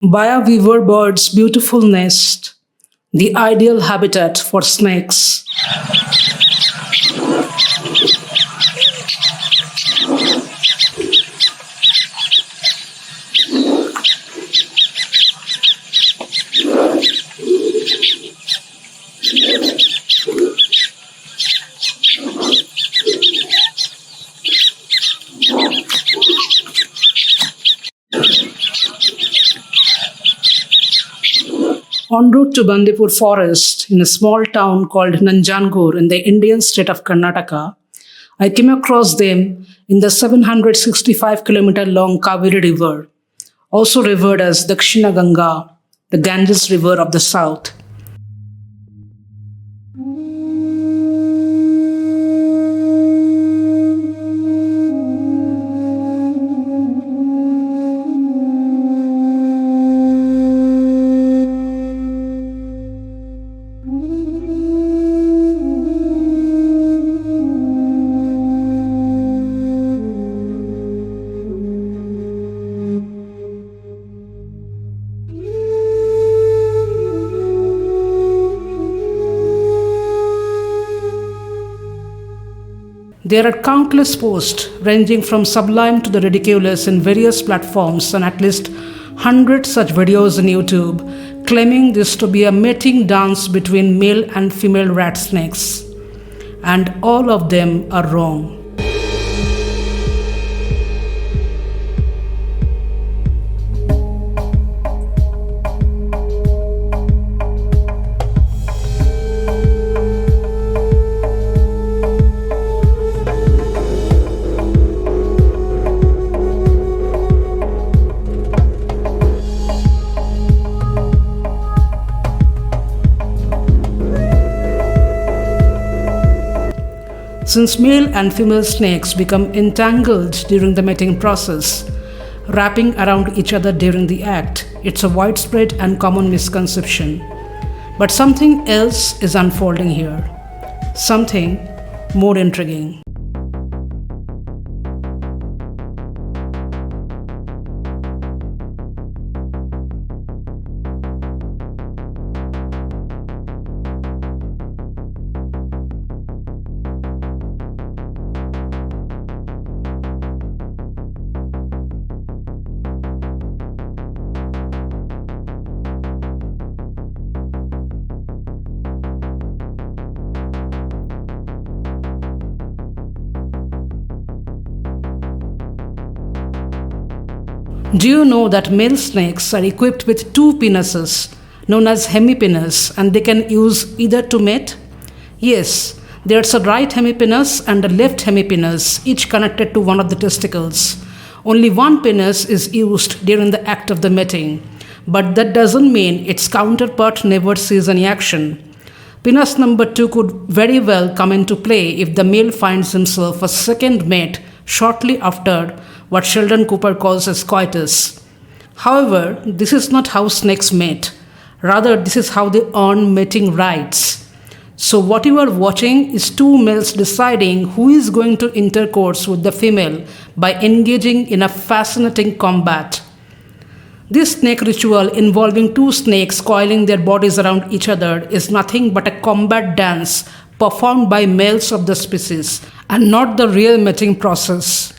Behaviour bird's beautiful nest, the ideal habitat for snakes. En route to Bandipur forest in a small town called Nanjangur in the Indian state of Karnataka, I came across them in the 765-kilometer long Kaveri River, also revered as Dakshina Ganga, the Ganges River of the south. There are countless posts ranging from sublime to the ridiculous in various platforms and at least 100 such videos on YouTube claiming this to be a mating dance between male and female rat snakes. And all of them are wrong. Since male and female snakes become entangled during the mating process, wrapping around each other during the act, it's a widespread and common misconception. But something else is unfolding here. Something more intriguing. Do you know that male snakes are equipped with two penises, known as hemipenis, and they can use either to mate? Yes, there's a right hemipenis and a left hemipenis, each connected to one of the testicles. Only one penis is used during the act of the mating, but that doesn't mean its counterpart never sees any action. Penis number 2 could very well come into play if the male finds himself a second mate shortly after what Sheldon Cooper calls as coitus. However, this is not how snakes mate. Rather, this is how they earn mating rights. So what you are watching is two males deciding who is going to intercourse with the female by engaging in a fascinating combat. This snake ritual involving two snakes coiling their bodies around each other is nothing but a combat dance performed by males of the species and not the real mating process.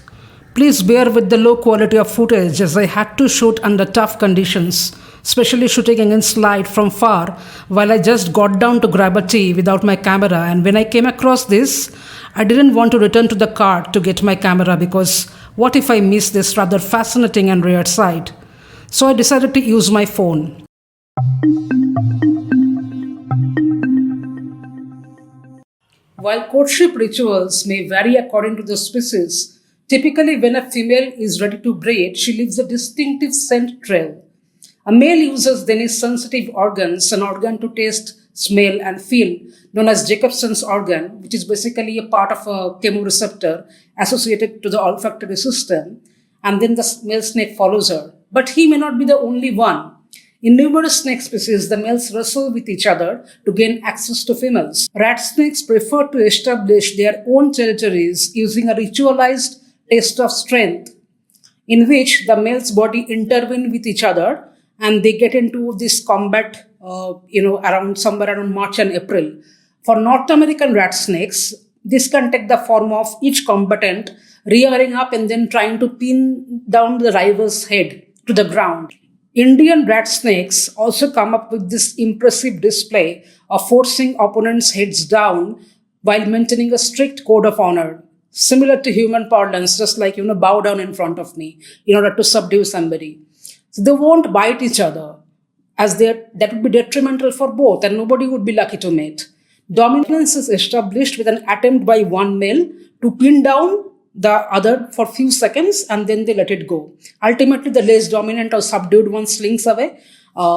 Please bear with the low quality of footage as I had to shoot under tough conditions, especially shooting against light from far while I just got down to grab a tea without my camera, and when I came across this, I didn't want to return to the car to get my camera because what if I miss this rather fascinating and rare sight? So I decided to use my phone. While courtship rituals may vary according to the species, typically when a female is ready to breed, she leaves a distinctive scent trail. A male uses then his sensitive organs, an organ to taste, smell and feel, known as Jacobson's organ, which is basically a part of a chemoreceptor associated to the olfactory system, and then the male snake follows her. But he may not be the only one. In numerous snake species, the males wrestle with each other to gain access to females. Rat snakes prefer to establish their own territories using a ritualized test of strength, in which the male's body intervene with each other and they get into this combat, around somewhere around March and April. For North American rat snakes, this can take the form of each combatant rearing up and then trying to pin down the rival's head to the ground. Indian rat snakes also come up with this impressive display of forcing opponents' heads down while maintaining a strict code of honor, similar to human parlance, just like, bow down in front of me in order to subdue somebody. So they won't bite each other, as that would be detrimental for both, and nobody would be lucky to mate. Dominance is established with an attempt by one male to pin down the other for a few seconds, and then they let it go. Ultimately, the less dominant or subdued one slinks away,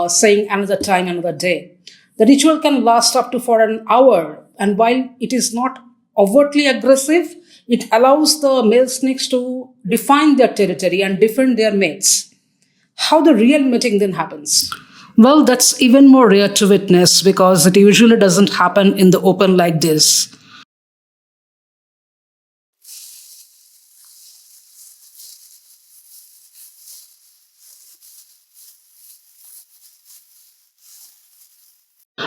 saying another time, another day. The ritual can last up to for an hour, and while it is not overtly aggressive, it allows the male snakes to define their territory and defend their mates. How the real mating then happens? Well, that's even more rare to witness because it usually doesn't happen in the open like this.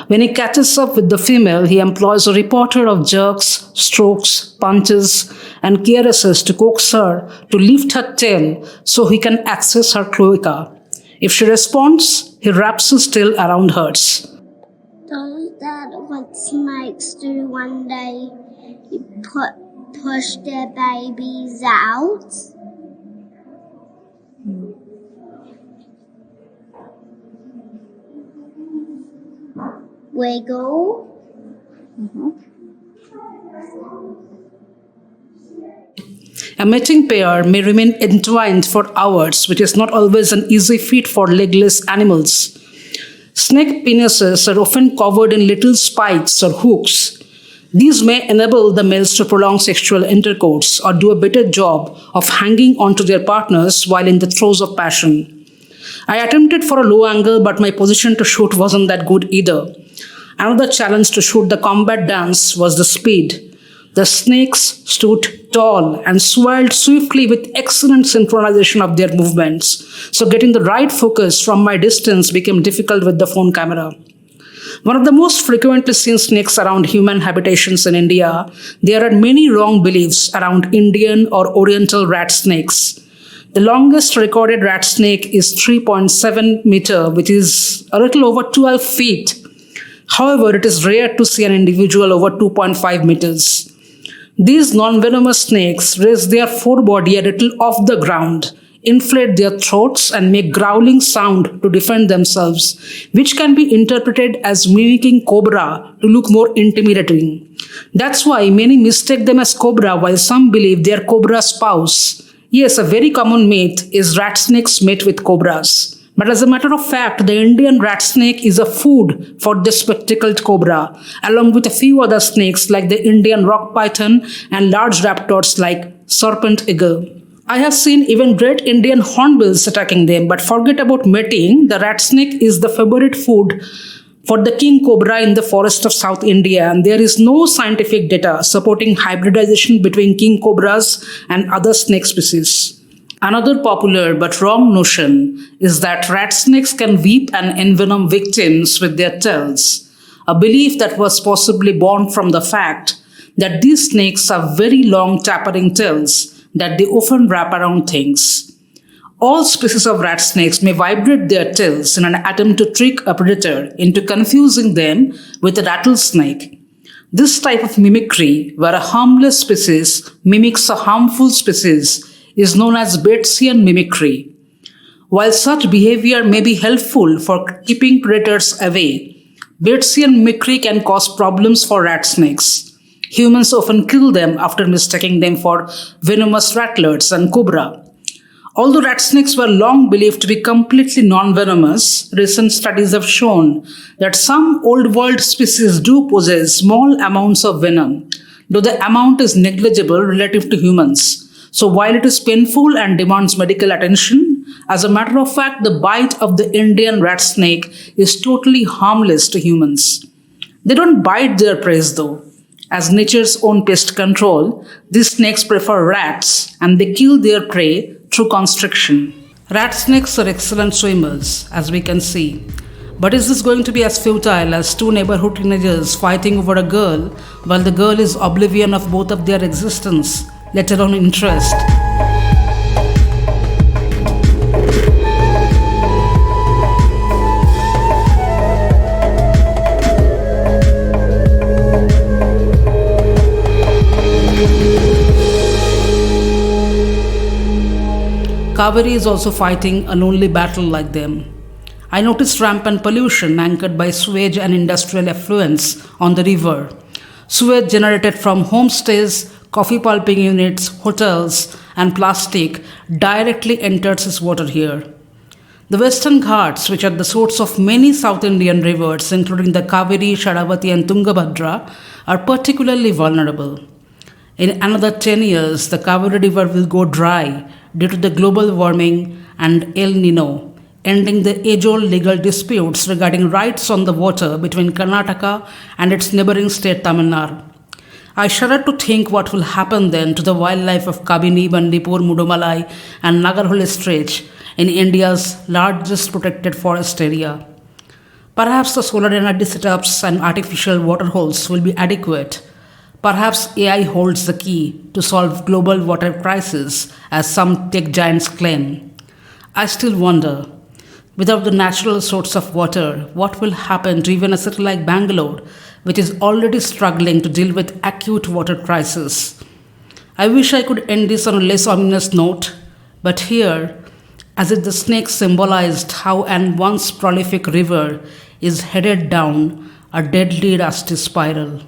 When he catches up with the female, he employs a reporter of jerks, strokes, punches, and caresses to coax her to lift her tail so he can access her cloaca. If she responds, he wraps his tail around hers. Does that what snakes do when they push their babies out? Wiggle. A mating pair may remain entwined for hours, which is not always an easy feat for legless animals. Snake penises are often covered in little spikes or hooks. These may enable the males to prolong sexual intercourse or do a better job of hanging onto their partners while in the throes of passion. I attempted for a low angle, but my position to shoot wasn't that good either. Another challenge to shoot the combat dance was the speed. The snakes stood tall and swirled swiftly with excellent synchronization of their movements, so getting the right focus from my distance became difficult with the phone camera. One of the most frequently seen snakes around human habitations in India, there are many wrong beliefs around Indian or Oriental rat snakes. The longest recorded rat snake is 3.7 meter, which is a little over 12 feet. However, it is rare to see an individual over 2.5 meters. These non-venomous snakes raise their forebody a little off the ground, inflate their throats, and make growling sound to defend themselves, which can be interpreted as mimicking cobra to look more intimidating. That's why many mistake them as cobra, while some believe they are cobra spouse. Yes, a very common myth is rat snakes mate with cobras. But as a matter of fact, the Indian rat snake is a food for the spectacled cobra, along with a few other snakes like the Indian rock python and large raptors like serpent eagle. I have seen even great Indian hornbills attacking them, but forget about mating, the rat snake is the favorite food for the king cobra in the forest of South India, and there is no scientific data supporting hybridization between king cobras and other snake species. Another popular but wrong notion is that rat snakes can weep and envenom victims with their tails, a belief that was possibly born from the fact that these snakes have very long tapering tails that they often wrap around things. All species of rat snakes may vibrate their tails in an attempt to trick a predator into confusing them with a rattlesnake. This type of mimicry, where a harmless species mimics a harmful species, is known as Batesian mimicry. While such behavior may be helpful for keeping predators away, Batesian mimicry can cause problems for rat snakes. Humans often kill them after mistaking them for venomous rattlers and cobra. Although rat snakes were long believed to be completely non-venomous, recent studies have shown that some Old World species do possess small amounts of venom, though the amount is negligible relative to humans. So while it is painful and demands medical attention, as a matter of fact, the bite of the Indian rat snake is totally harmless to humans. They don't bite their prey though. As nature's own pest control, these snakes prefer rats and they kill their prey through constriction. Rat snakes are excellent swimmers, as we can see. But is this going to be as futile as two neighborhood teenagers fighting over a girl while the girl is oblivion of both of their existence, let alone interest? Kaveri is also fighting a lonely battle like them. I noticed rampant pollution anchored by sewage and industrial effluents on the river. Sewage generated from homestays, coffee pulping units, hotels, and plastic directly enters its water here. The Western Ghats, which are the source of many South Indian rivers, including the Kaveri, Sharavati, and Tungabhadra, are particularly vulnerable. In another 10 years, the Kaveri River will go dry due to the global warming and El Nino, ending the age-old legal disputes regarding rights on the water between Karnataka and its neighboring state Tamil Nadu. I shudder to think what will happen then to the wildlife of Kabini, Bandipur, Mudumalai, and Nagarhole Stretch in India's largest protected forest area. Perhaps the solar energy setups and artificial waterholes will be adequate. Perhaps AI holds the key to solve global water crisis, as some tech giants claim. I still wonder, without the natural source of water, what will happen to even a city like Bangalore, which is already struggling to deal with acute water crisis? I wish I could end this on a less ominous note, but here, as if the snake symbolized how an once prolific river is headed down a deadly rusty spiral.